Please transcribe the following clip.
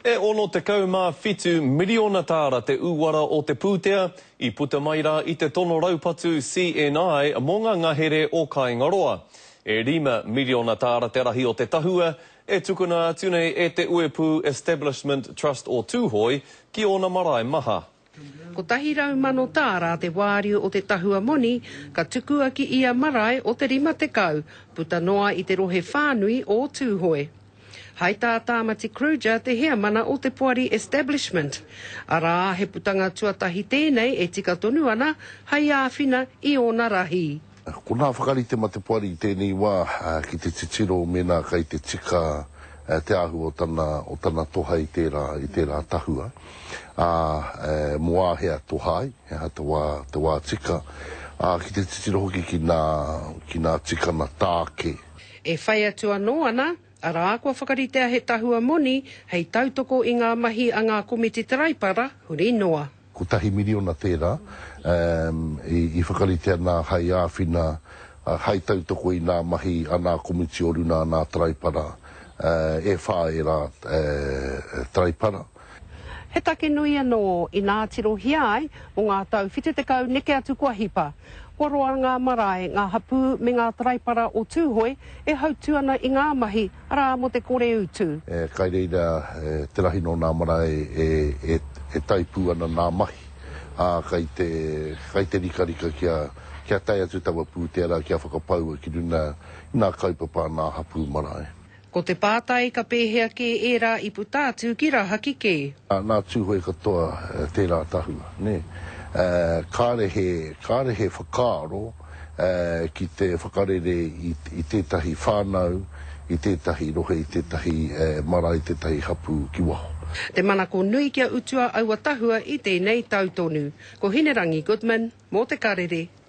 E ono te kaumā whitu miliona tāra te uwara o te pūtea I puta mai rā I te tono raupatu CNI mō ngā ngahere o Kaingaroa. E 5 miliona tāra te rahi o te tahua, e tukuna atu nei e te Uepu Establishment Trust o Tūhoi ki ona marae maha. Ko tahi rau mano tāra te wāriu o te tahua moni, ka tukua ki ia marae o te 50, puta noa I te rohe whānui o Tūhoi. Hai tā Tāmati Kruger te hea mana o te Puari Establishment. Arā, he putanga tuatahi tēnei e tika tonu ana, hai āwhina I ona rahi. Ko nā whakarite ma te Puari tēnei wā ki te titiro mena kai te tika te ahu o tana toha I tērā tahua. Moa hea tohai, hea te wā tika. Ki te titiro hoki ki nā tika na tāke. E whai atu anō ana, arā kua whakaritea he tahua moni, hei tautoko I ngā mahi a ngā komiti taraipara, huri noa. Ko tahi miliona tērā, I whakaritea nā hai āwhina, hai tautoko I ngā mahi a ngā komiti o runa nā taraipara, e whae rā taraipara. He take nui anō I ngā tiro hiai o ngā tau whitutekau neke atu kua hipa. Koroa ngā marae, ngā hapu me ngā taraipara o Tūhoi e hautu ana I ngā mahi arā mo te kore utu. Kai reira te rahi no ngā marae e taipu ana ngā mahi. Kai te rika kia tai atu tawa pūtera kia whakapau ki runa I ngā kaupapa ngā hapu marae. Ko te pātai ka pēhea ke era I putātu ki raha ki ke. Nā Tūhoi katoa tērā tahua, ne? Kārehe whakaaro ki te whakarere I tētahi whānau, I tētahi rohe, I tētahi marae, I tētahi hapu ki waho. Te manako nui kia utua aua tahua I tēnei tautonu. Ko Hinerangi Goodman, mō te karere.